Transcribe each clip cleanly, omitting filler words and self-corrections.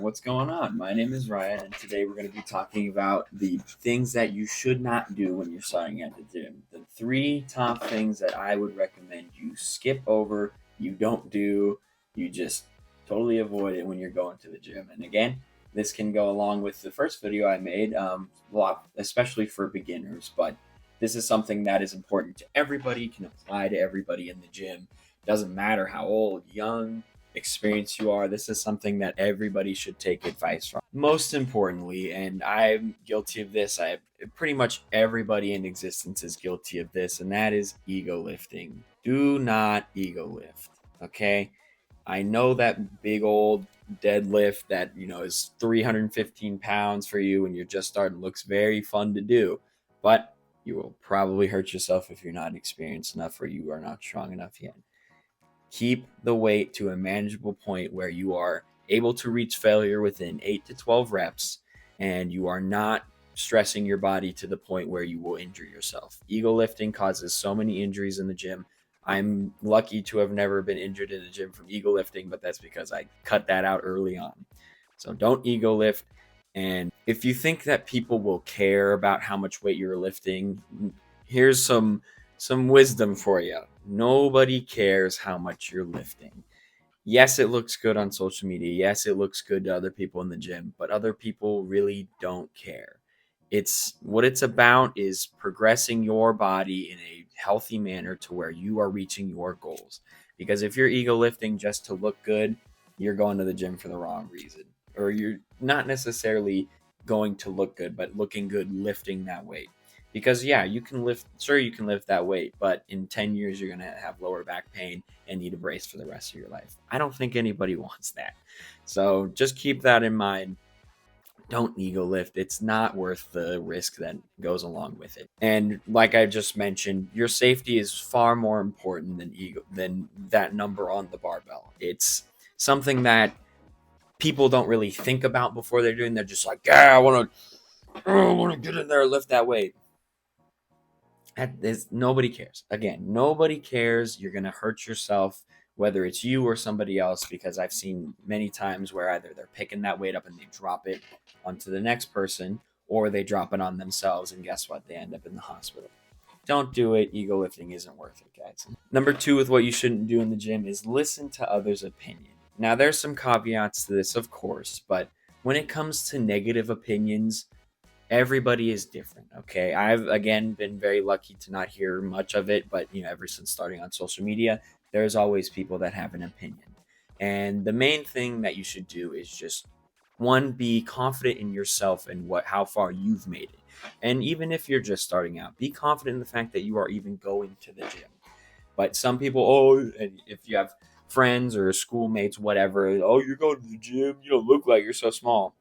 what's going on? My name is Ryan, and today we're going to be talking about the things that you should not do when you're starting at the gym. The three top things that I would recommend you skip over, you don't do, you just totally avoid it when you're going to the gym. And again, this can go along with the first video I made, especially for beginners, but this is something that is important to everybody, can apply to everybody in the gym. Doesn't matter how old, young, experienced you are. This is something that everybody should take advice from. Most importantly, and I'm guilty of this, I pretty much everybody in existence is guilty of this, and that is ego lifting. Do not ego lift. Okay? I know that big old deadlift that is 315 pounds for you when you're just starting looks very fun to do, but you will probably hurt yourself if you're not experienced enough or you are not strong enough yet. Keep the weight to a manageable point where you are able to reach failure within 8 to 12 reps and you are not stressing your body to the point where you will injure yourself. Ego lifting causes so many injuries in the gym. I'm lucky to have never been injured in the gym from ego lifting, but that's because I cut that out early on. So don't ego lift. And if you think that people will care about how much weight you're lifting, here's some wisdom for you. Nobody cares how much you're lifting. Yes, it looks good on social media. Yes, it looks good to other people in the gym, but other people really don't care. It's about is progressing your body in a healthy manner to where you are reaching your goals. Because if you're ego lifting just to look good, you're going to the gym for the wrong reason. Or you're not necessarily going to look good, but looking good lifting that weight. Because yeah, you can lift that weight, but in 10 years you're going to have lower back pain and need a brace for the rest of your life. I don't think anybody wants that. So just keep that in mind. Don't ego lift. It's not worth the risk that goes along with it. And like I just mentioned, your safety is far more important than that number on the barbell. It's something that people don't really think about before they're doing. They're just like, yeah, I want to get in there and lift that weight. Nobody cares. Again, nobody cares. You're gonna hurt yourself, whether it's you or somebody else, because I've seen many times where either they're picking that weight up and they drop it onto the next person, or they drop it on themselves, and guess what? They end up in the hospital. Don't do it. Ego lifting isn't worth it, guys. Number two, with what you shouldn't do in the gym is listen to others' opinion. Now, there's some caveats to this, of course, but when it comes to negative opinions, everybody is different. Okay, I've again been very lucky to not hear much of it, but ever since starting on social media, there's always people that have an opinion. And the main thing that you should do is just one, be confident in yourself and how far you've made it. And even if you're just starting out, be confident in the fact that you are even going to the gym. But some people, and if you have friends or schoolmates, whatever, you're going to the gym, you don't look like you're so small.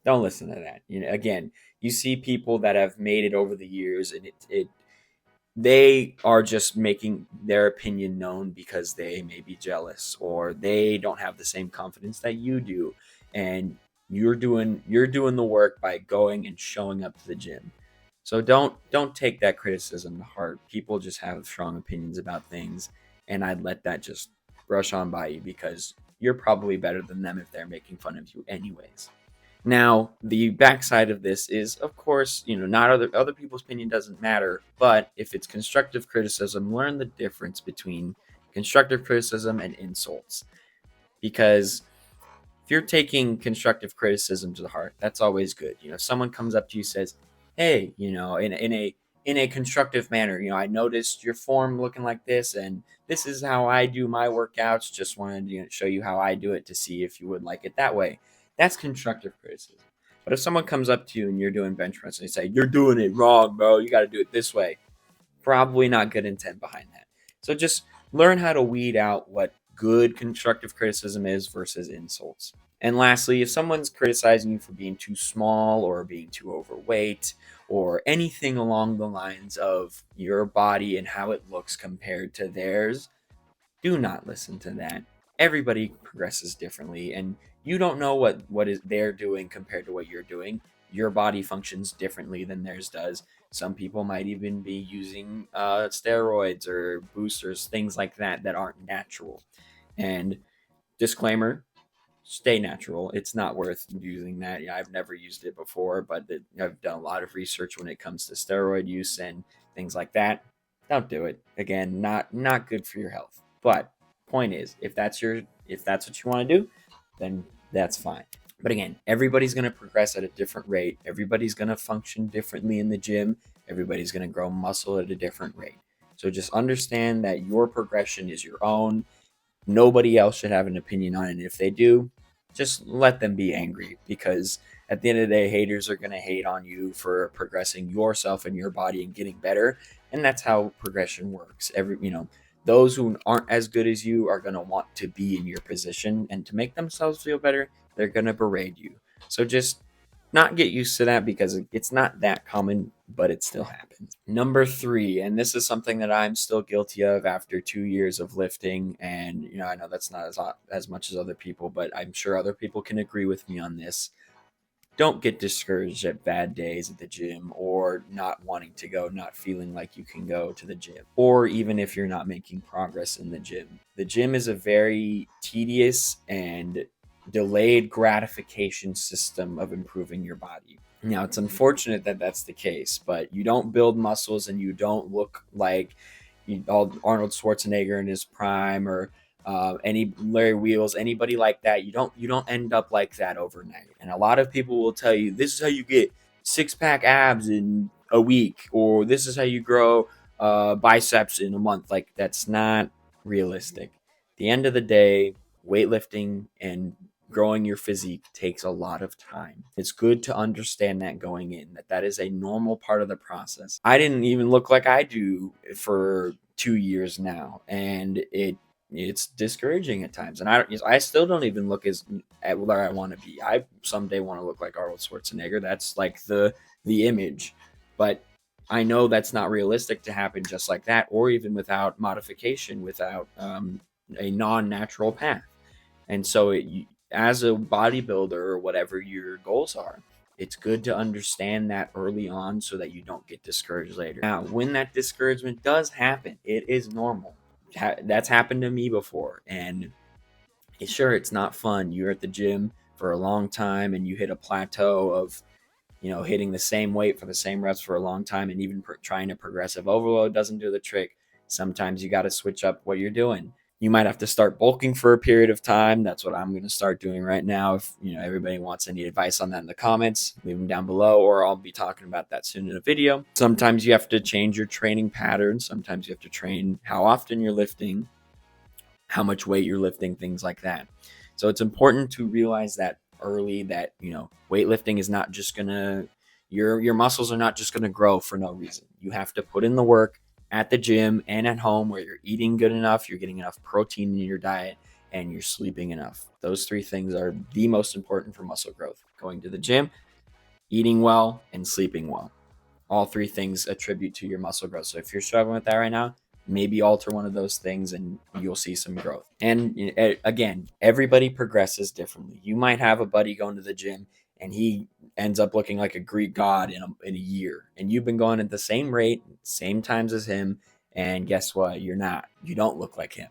Don't listen to that. Again, you see people that have made it over the years, and they are just making their opinion known because they may be jealous or they don't have the same confidence that you do, and you're doing the work by going and showing up to the gym. So don't take that criticism to heart. People just have strong opinions about things, and I'd let that just brush on by you because you're probably better than them if they're making fun of you anyways. Now, the backside of this is, of course, not other people's opinion doesn't matter, but if it's constructive criticism, learn the difference between constructive criticism and insults. Because if you're taking constructive criticism to the heart, that's always good. If someone comes up to you says, "Hey, in a constructive manner, I noticed your form looking like this, and this is how I do my workouts. Just wanted to show you how I do it to see if you would like it that way." That's constructive criticism. But if someone comes up to you and you're doing bench press and they say, "You're doing it wrong, bro. You got to do it this way," probably not good intent behind that. So just learn how to weed out what good constructive criticism is versus insults. And lastly, if someone's criticizing you for being too small or being too overweight or anything along the lines of your body and how it looks compared to theirs, do not listen to that. Everybody progresses differently, and you don't know what is they're doing compared to what you're doing. Your body functions differently than theirs does. Some people might even be using steroids or boosters, things like that aren't natural. And disclaimer: stay natural. It's not worth using that. Yeah, I've never used it before, but I've done a lot of research when it comes to steroid use and things like that. Don't do it. Again, not good for your health. But point is, if that's what you want to do, then that's fine. But again, everybody's going to progress at a different rate. Everybody's going to function differently in the gym. Everybody's going to grow muscle at a different rate. So just understand that your progression is your own. Nobody else should have an opinion on it. If they do, just let them be angry, because at the end of the day, haters are going to hate on you for progressing yourself and your body and getting better. And that's how progression works. Those who aren't as good as you are going to want to be in your position, and to make themselves feel better, they're going to berate you. So just not get used to that, because it's not that common, but it still happens. Number 3, and this is something that I'm still guilty of after 2 years of lifting, and I know that's not as much as other people, but I'm sure other people can agree with me on this. Don't get discouraged at bad days at the gym, or not wanting to go, not feeling like you can go to the gym, or even if you're not making progress in the gym. The gym is a very tedious and delayed gratification system of improving your body. Now, it's unfortunate that that's the case, but you don't build muscles and you don't look like Arnold Schwarzenegger in his prime, or any Larry Wheels, anybody like that. You don't end up like that overnight. And a lot of people will tell you this is how you get 6-pack abs in a week, or this is how you grow biceps in a month. Like, that's not realistic. At the end of the day, weightlifting and growing your physique takes a lot of time. It's good to understand that going in, that is a normal part of the process. I didn't even look like I do for 2 years now, and it's discouraging at times. And I still don't even look at where I want to be. I someday want to look like Arnold Schwarzenegger. That's like the image. But I know that's not realistic to happen just like that, or even without modification, without a non-natural path. And so as a bodybuilder, or whatever your goals are, it's good to understand that early on so that you don't get discouraged later. Now, when that discouragement does happen, it is normal. That's happened to me before. And it's not fun. You're at the gym for a long time and you hit a plateau of, hitting the same weight for the same reps for a long time, and even trying to progressive overload doesn't do the trick. Sometimes you got to switch up what you're doing. You might have to start bulking for a period of time. That's what I'm going to start doing right now. If everybody wants any advice on that in the comments, leave them down below, or I'll be talking about that soon in a video. Sometimes you have to change your training pattern. Sometimes you have to train how often you're lifting, how much weight you're lifting, things like that. So it's important to realize that early, that weightlifting is not just gonna your muscles are not just gonna grow for no reason. You have to put in the work at the gym and at home, where you're eating good enough, you're getting enough protein in your diet, and you're sleeping enough. Those 3 things are the most important for muscle growth: going to the gym, eating well, and sleeping well. All 3 things attribute to your muscle growth. So if you're struggling with that right now, maybe alter one of those things and you'll see some growth. And again, everybody progresses differently. You might have a buddy going to the gym and he ends up looking like a Greek god in a year, and you've been going at the same rate, same times as him, and guess what? You don't look like him.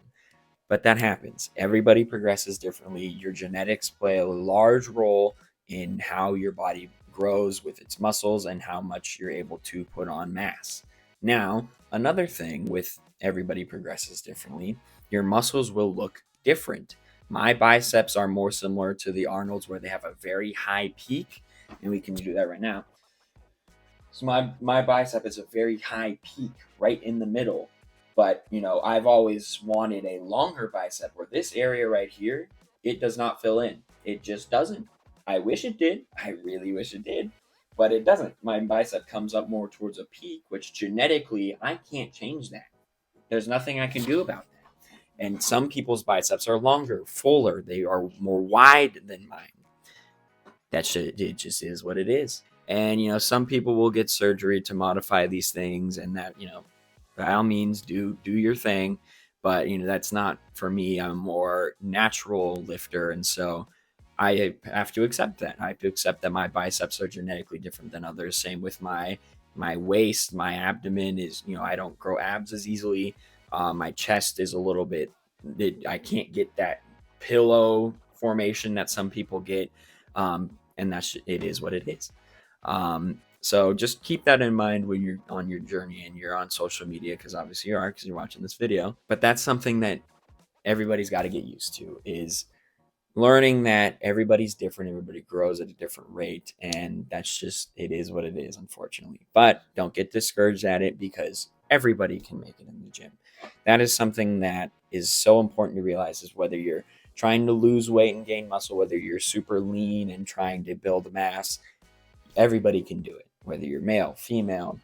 But that happens. Everybody progresses differently. Your genetics play a large role in how your body grows with its muscles and how much you're able to put on mass. Now, another thing with everybody progresses differently, your muscles will look different. My biceps are more similar to the Arnold's, where they have a very high peak, and we can do that right now. So my bicep is a very high peak right in the middle. But, I've always wanted a longer bicep, where this area right here, it does not fill in. It just doesn't. I wish it did. I really wish it did. But it doesn't. My bicep comes up more towards a peak, which genetically, I can't change that. There's nothing I can do about that. And some people's biceps are longer, fuller. They are more wide than mine. It just is what it is. And, some people will get surgery to modify these things, and that, by all means, do your thing. But, that's not for me. I'm a more natural lifter. And so I have to accept that. I have to accept that my biceps are genetically different than others. Same with my waist. My abdomen is, I don't grow abs as easily. My chest is a little bit, I can't get that pillow formation that some people get, and it is what it is. So just keep that in mind when you're on your journey and you're on social media, because obviously you are, because you're watching this video. But that's something that everybody's got to get used to, is learning that everybody's different, everybody grows at a different rate, and that's just, it is what it is, unfortunately. But don't get discouraged at it, because everybody can make it in the gym. That is something that is so important to realize, is whether you're trying to lose weight and gain muscle, whether you're super lean and trying to build mass, everybody can do it. Whether you're male, female,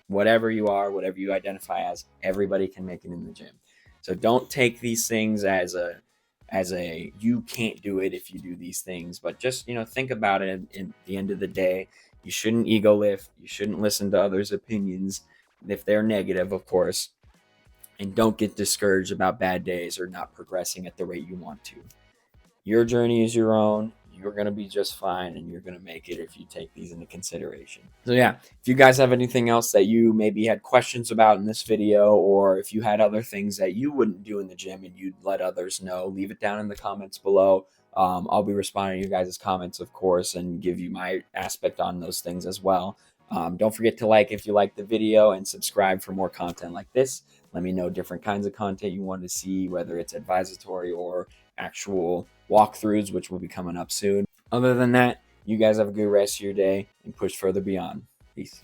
whatever you are, whatever you identify as, everybody can make it in the gym. So don't take these things as a you can't do it if you do these things, but just, think about it. In the end of the day, you shouldn't ego lift, you shouldn't listen to others' opinions if they're negative, of course, and don't get discouraged about bad days or not progressing at the rate you want to. Your journey is your own. You're going to be just fine, and you're going to make it if you take these into consideration. So yeah, if you guys have anything else that you maybe had questions about in this video, or if you had other things that you wouldn't do in the gym and you'd let others know, leave it down in the comments below. I'll be responding to your guys' comments, of course, and give you my aspect on those things as well. Don't forget to like if you liked the video, and subscribe for more content like this. Let me know different kinds of content you want to see, whether it's advisory or actual walkthroughs, which will be coming up soon. Other than that, you guys have a good rest of your day, and push further beyond. Peace.